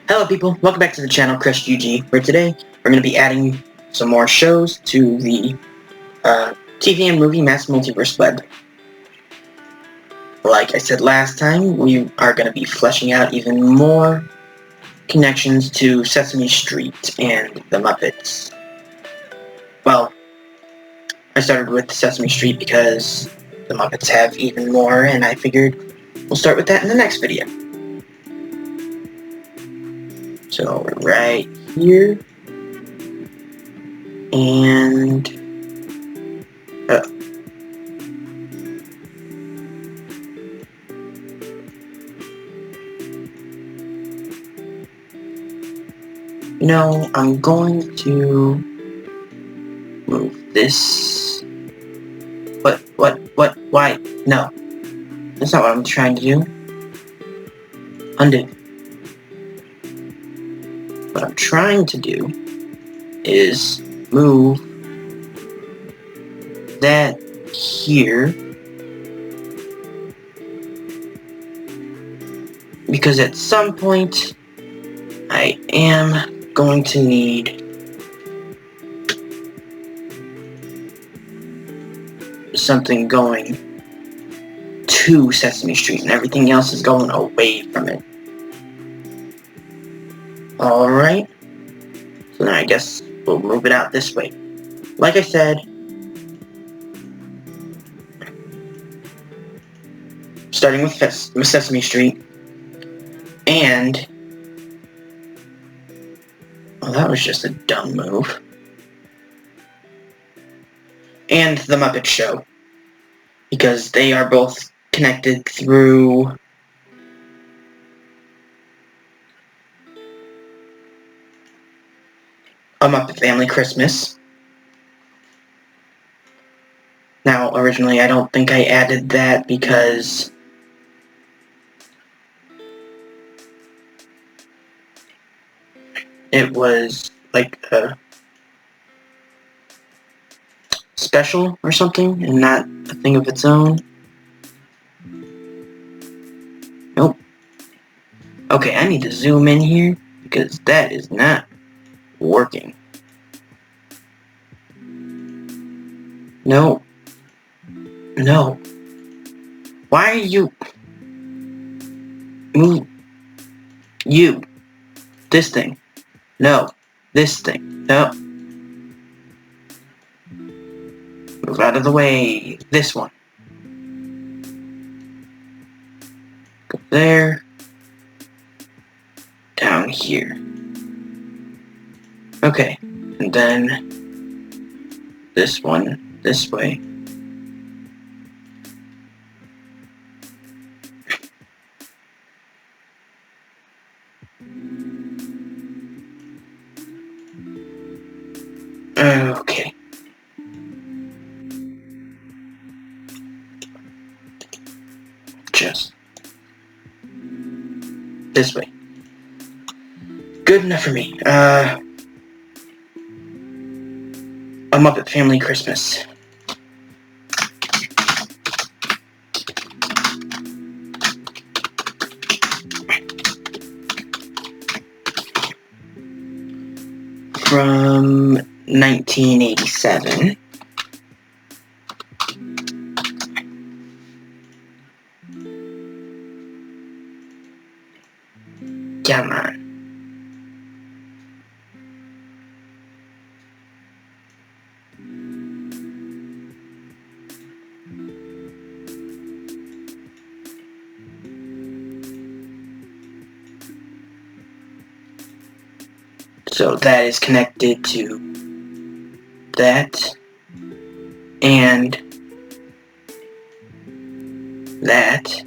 Hello people, welcome back to the channel CrustG-G, where today we're going to be adding some more shows to the TV and movie mass multiverse web. Like I said last time, we are going to be fleshing out even more connections to Sesame Street and the Muppets. Well, I started with Sesame Street because the Muppets have even more, and I figured we'll start with that in the next video. So, right here, and you know, I'm going to move this. Why? No. That's not what I'm trying to do. Undo. What I'm trying to do is move that here, because at some point I am going to need something going to Sesame Street, and everything else is going away from it. Alright, so then I guess we'll move it out this way. Like I said, starting with Sesame Street, and well, that was just a dumb move. And the Muppet Show, because they are both connected through A Muppet Family Christmas. Now, originally, I don't think I added that because it was like a special or something, and not a thing of its own. Nope. Okay, I need to zoom in here, because that is not working. No. No. Why are you... Move. You. This thing. No. This thing. No. Move out of the way. This one. Go there. Down here. Okay. And then this one this way. Okay. Just this way. Good enough for me. A Muppet Family Christmas. From 1987. Come on. So that is connected to that and that.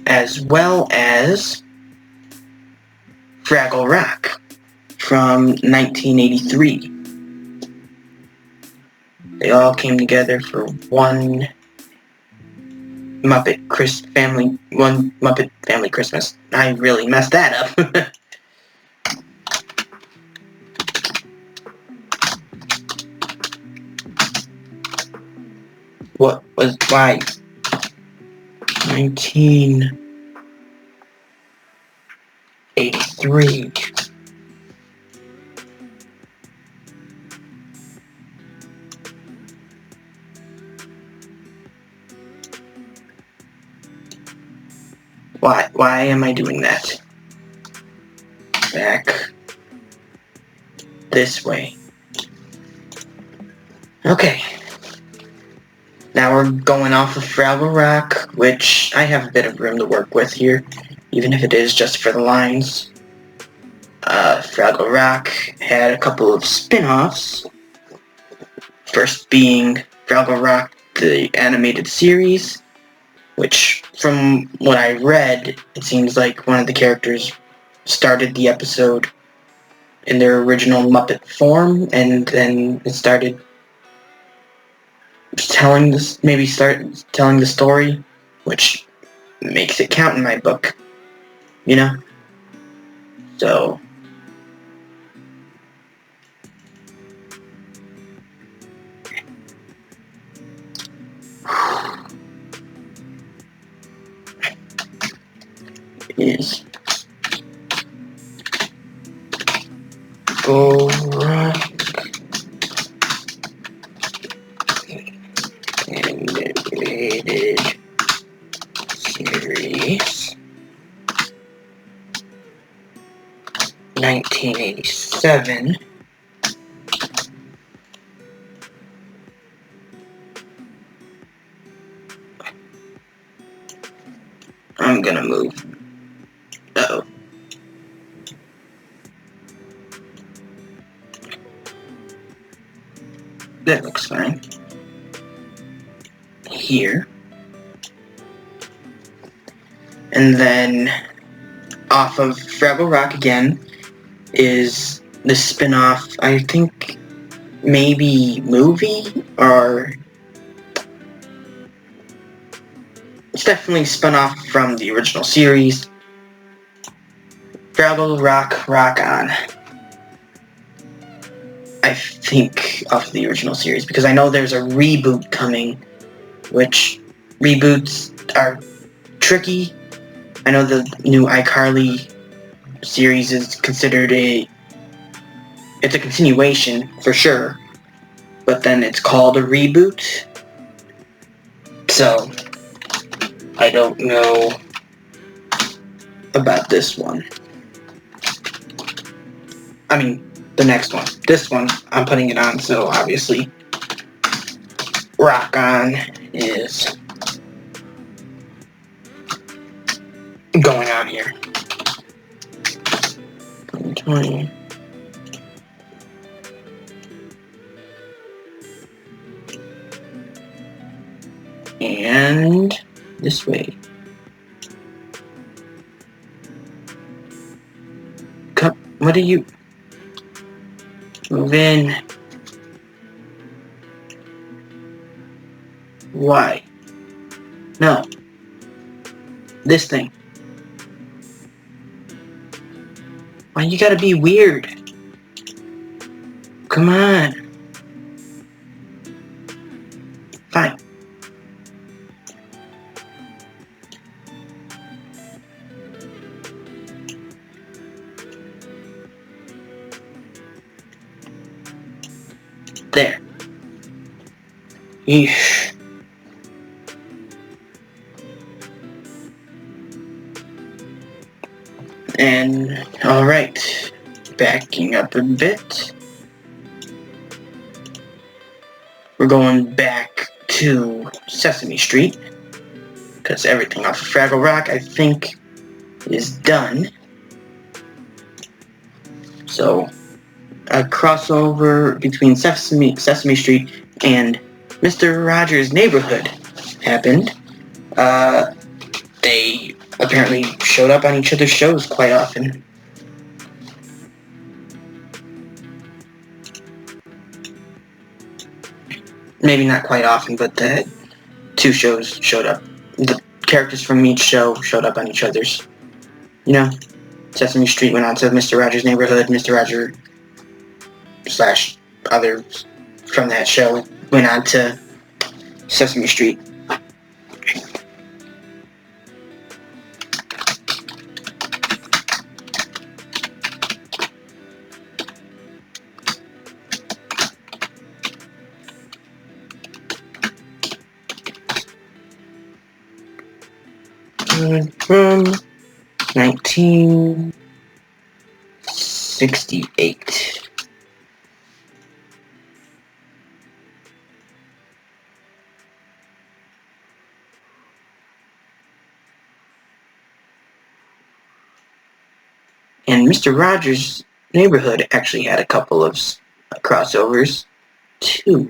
As well as Fraggle Rock from 1983. They all came together for one Muppet Family Christmas. I really messed that up. What was why? 1983. Why am I doing that? Back this way. Okay. Now we're going off of Fraggle Rock, which I have a bit of room to work with here, even if it is just for the lines. Fraggle Rock had a couple of spin-offs. First being Fraggle Rock, the animated series, which, from what I read, it seems like one of the characters started the episode in their original Muppet form, and then it started telling this, maybe start telling the story, which makes it count in my book, you know? So, is Go Rock animated series 1987. I'm gonna move. Uh-oh. That looks fine. Here. And then off of Fraggle Rock again is the spin-off, I think maybe movie, or it's definitely spun off from the original series. Fraggle Rock Rock On. I think off the original series, because I know there's a reboot coming, which reboots are tricky. I know the new iCarly series is considered it's a continuation for sure, but then it's called a reboot. So I don't know about this one. I mean, the next one. This one, I'm putting it on, so obviously Rock On is going on here. 2020. And this way. Come, what are you? Move in. Why? No. This thing. Why you gotta be weird? Come on. Fine. There. Yeesh. And, alright, backing up a bit. We're going back to Sesame Street, because everything off of Fraggle Rock, I think, is done. So, a crossover between Sesame Street and Mr. Rogers' Neighborhood happened. They apparently showed up on each other's shows quite often. Maybe not quite often, but the two shows showed up. The characters from each show showed up on each other's. You know, Sesame Street went on to Mr. Rogers' Neighborhood, Mr. Roger / others from that show went on to Sesame Street. From 1968. And Mr. Rogers' Neighborhood actually had a couple of crossovers, too.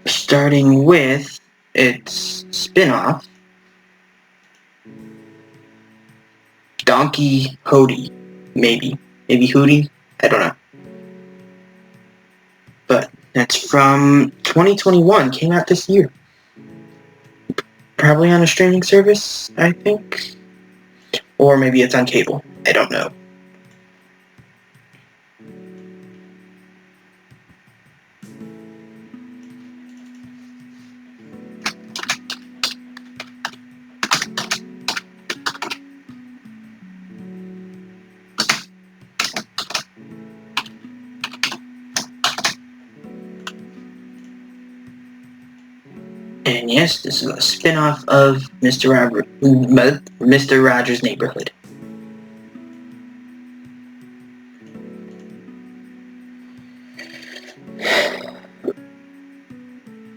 Starting with its spin-off, Donkey Hootie. Maybe Hootie? I don't know. But that's from 2021, came out this year. Probably on a streaming service, I think. Or maybe it's on cable. I don't know. And yes, this is a spin-off of Mr. Rogers' Neighborhood.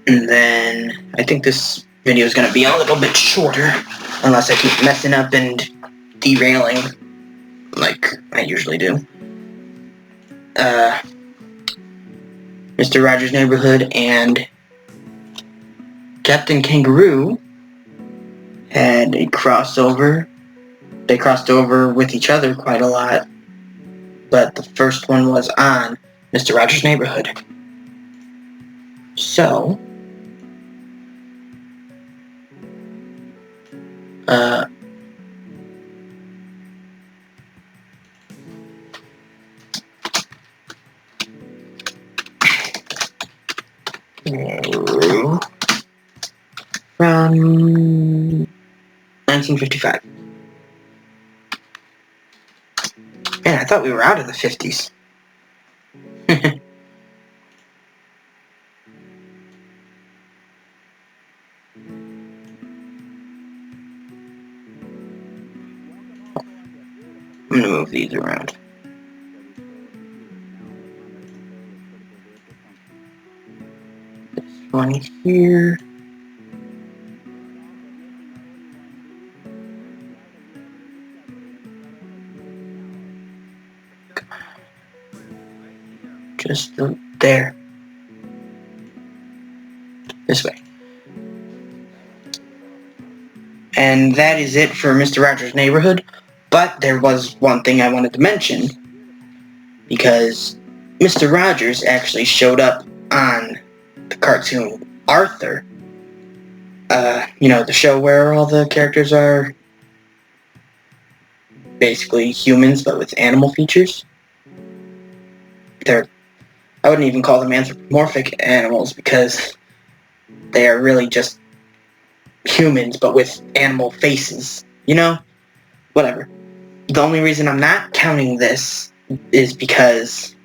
And then I think this video is going to be a little bit shorter, unless I keep messing up and derailing like I usually do. Mr. Rogers' Neighborhood and Captain Kangaroo had a crossover. They crossed over with each other quite a lot, but the first one was on Mr. Rogers' Neighborhood. So, from 1955. Man, I thought we were out of the 50s. I'm gonna move these around. This one here. Just there. This way. And that is it for Mr. Rogers' Neighborhood. But there was one thing I wanted to mention, because Mr. Rogers actually showed up on the cartoon Arthur. You know, the show where all the characters are basically humans but with animal features. I wouldn't even call them anthropomorphic animals, because they are really just humans but with animal faces. You know? Whatever. The only reason I'm not counting this is because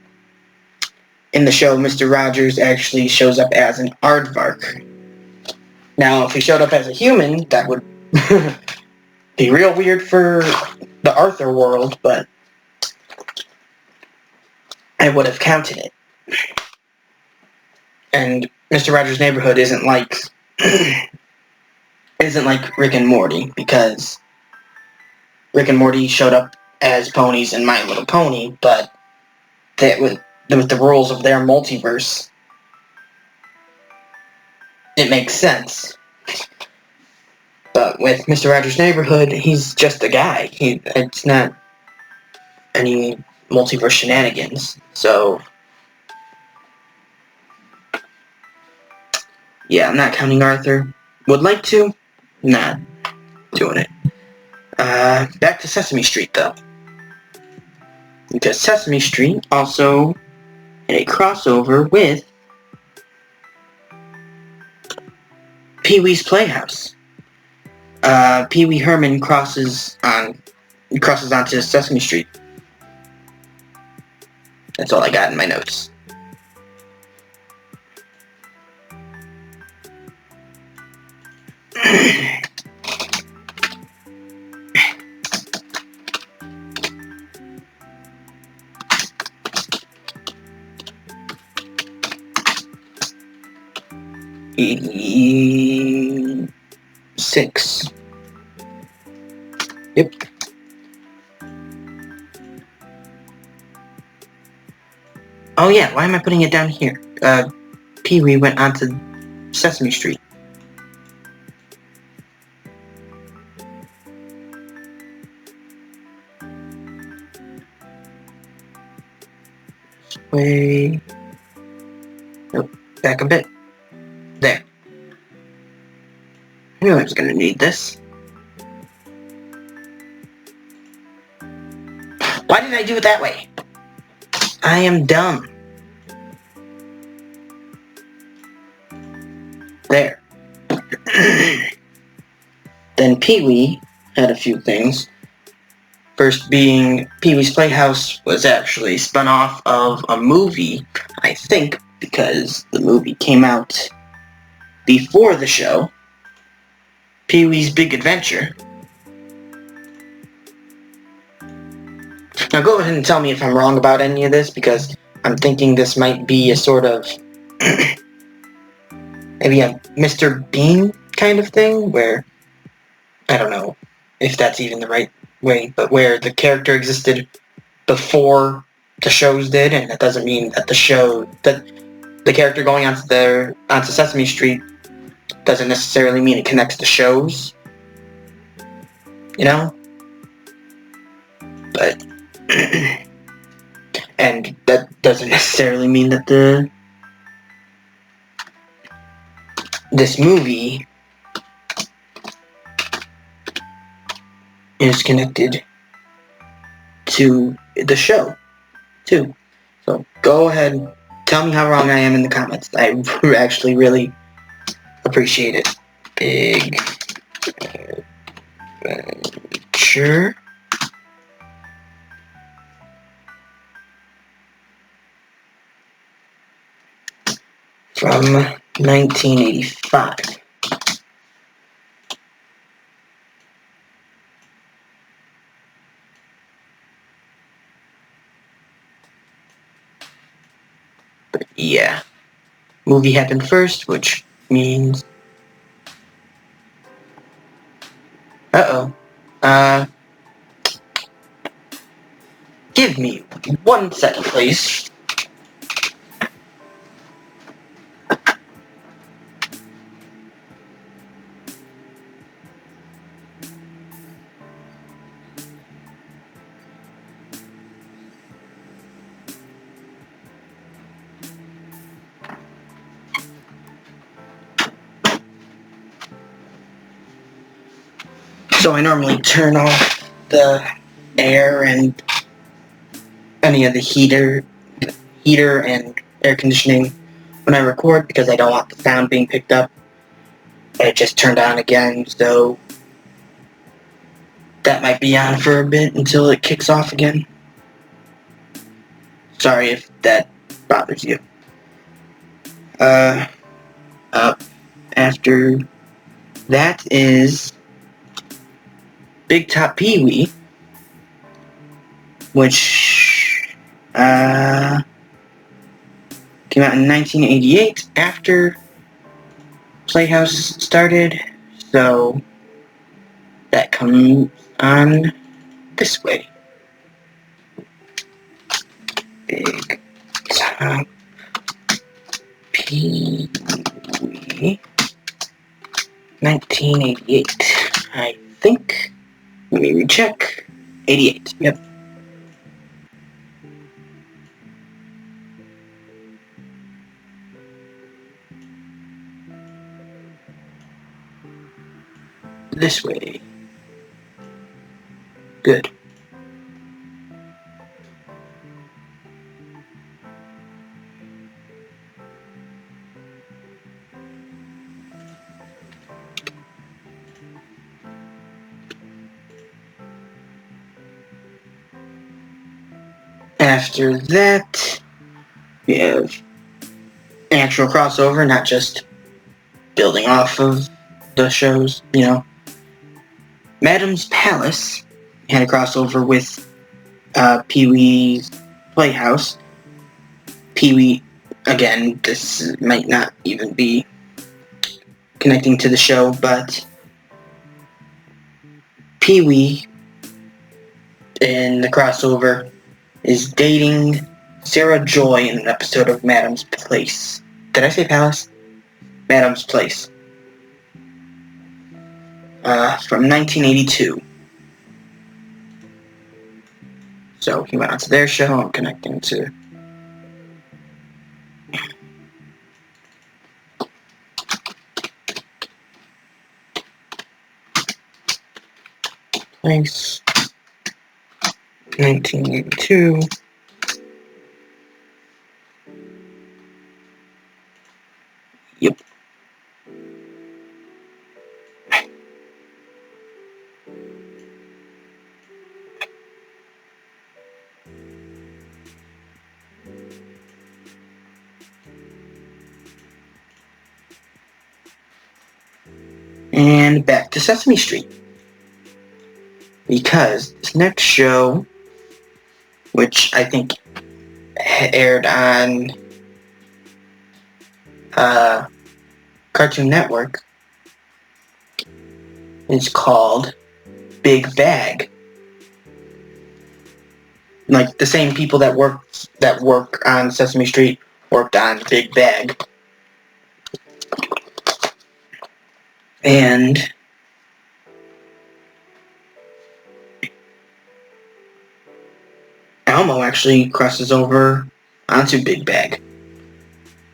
in the show, Mr. Rogers actually shows up as an aardvark. Now, if he showed up as a human, that would be real weird for the Arthur world, but I would have counted it. And Mr. Rogers' Neighborhood isn't like Rick and Morty, because Rick and Morty showed up as ponies in My Little Pony, but with the rules of their multiverse, it makes sense. But with Mr. Rogers' Neighborhood, he's just a guy. It's not any multiverse shenanigans. So, yeah, I'm not counting Arthur. Would like to? Not doing it. Back to Sesame Street, though. because Sesame Street also had a crossover with Pee-wee's Playhouse. Pee-wee Herman crosses onto Sesame Street. That's all I got in my notes. Six. Yep. Oh yeah, why am I putting it down here? Pee-wee went onto Sesame Street. Way. Nope. Back a bit. There. I knew I was gonna need this. Why did I do it that way? I am dumb. There. Then Pee-wee had a few things. First being, Pee-wee's Playhouse was actually spun off of a movie, I think, because the movie came out before the show. Pee-wee's Big Adventure. Now go ahead and tell me if I'm wrong about any of this, because I'm thinking this might be a sort of maybe a Mr. Bean kind of thing, where, I don't know if that's even the right way, but where the character existed before the shows did, and that doesn't mean that the character going onto Sesame Street doesn't necessarily mean it connects the shows, you know? But and that doesn't necessarily mean that this movie is connected to the show, too. So go ahead, tell me how wrong I am in the comments. I actually really appreciate it. Big Adventure. From 1985. But yeah, movie happened first, which means... give me 1 second, please. So I normally turn off the air and any of the heater and air conditioning when I record, because I don't want the sound being picked up. I just turned on again, so that might be on for a bit until it kicks off again. Sorry if that bothers you. Up after that is Big Top Pee-wee, which came out in 1988 after Playhouse started, so that comes on this way. Big Top Pee-wee, 1988, I think. Let me recheck. 88, yep. This way. Good. After that, we have actual crossover, not just building off of the shows, you know. Madam's Palace had a crossover with Pee-wee's Playhouse. Pee-wee, again, this might not even be connecting to the show, but Pee-wee in the crossover is dating Sarah Joy in an episode of Madam's Place. Did I say Palace? Madam's Place. From 1982. So he went on to their show. I'm connecting to Place 1982. Yep. And back to Sesame Street. Because this next show, which I think aired on Cartoon Network, is called Big Bag. Like the same people that work on Sesame Street worked on Big Bag. And Elmo actually crosses over onto Big Bag.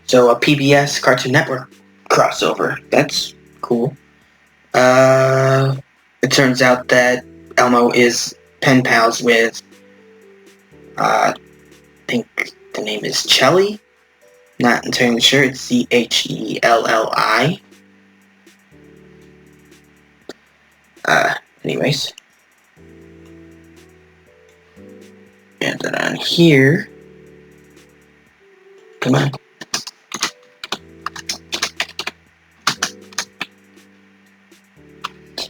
So a PBS Cartoon Network crossover. That's cool. It turns out that Elmo is pen pals with, I think the name is Chelly. Not entirely sure. It's Chelli. Anyways. Add that on here. Come on.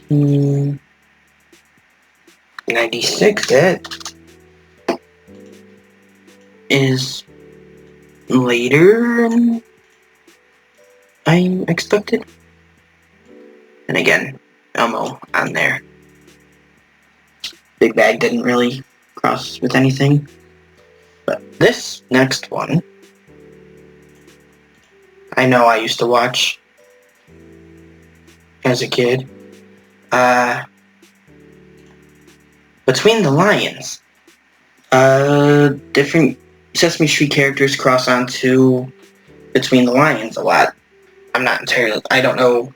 Hmm. 96, that is later than I expected. And again, Elmo on there. Big Bag didn't really cross with anything. But this next one, I know I used to watch as a kid. Between the Lions. Different Sesame Street characters cross onto Between the Lions a lot. I don't know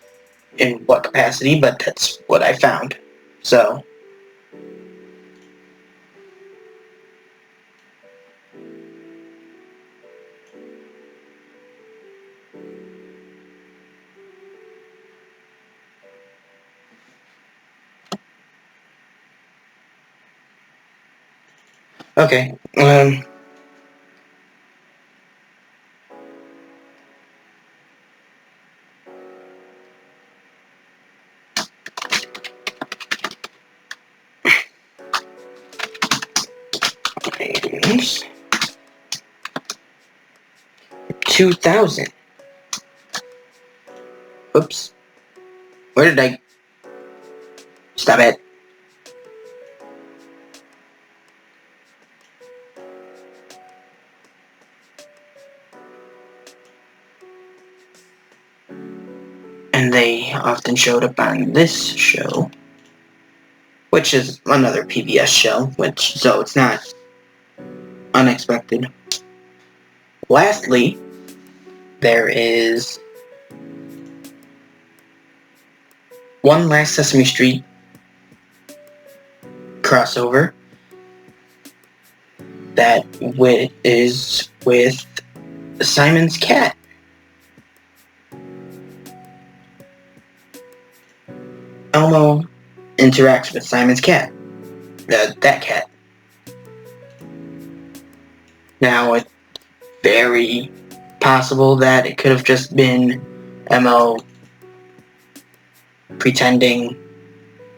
in what capacity, but that's what I found. So, okay, Lions 2000. Oops. Where did I... Stop it. And they often showed up on this show, which is another PBS show, so it's not unexpected. Lastly, there is one last Sesame Street crossover that is with Simon's cat. Elmo interacts with Simon's cat. That cat. Now, it's very possible that it could have just been MO pretending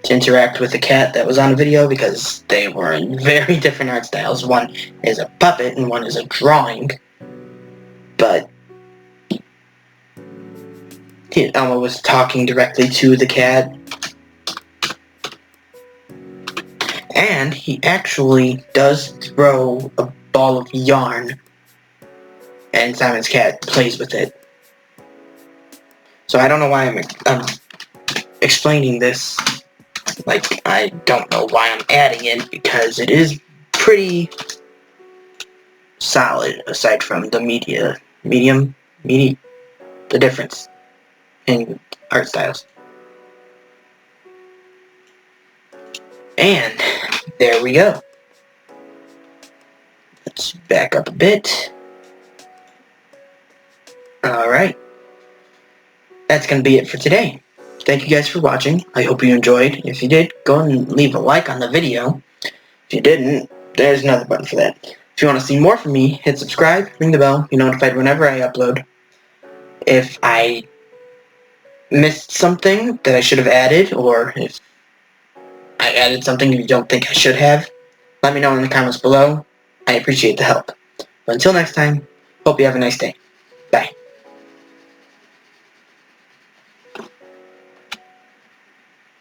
to interact with the cat that was on the video, because they were in very different art styles. One is a puppet and one is a drawing. But Elmo was talking directly to the cat. And he actually does throw a ball of yarn, and Simon's cat plays with it. So I don't know why I'm explaining this. Like, I don't know why I'm adding it, because it is pretty solid, aside from the the difference in art styles. And there we go. Let's back up a bit. Alright. That's going to be it for today. Thank you guys for watching. I hope you enjoyed. If you did, go and leave a like on the video. If you didn't, there's another button for that. If you want to see more from me, hit subscribe, ring the bell, be notified whenever I upload. If I missed something that I should have added, or if I added something you don't think I should have, let me know in the comments below. I appreciate the help. But until next time, hope you have a nice day. Bye.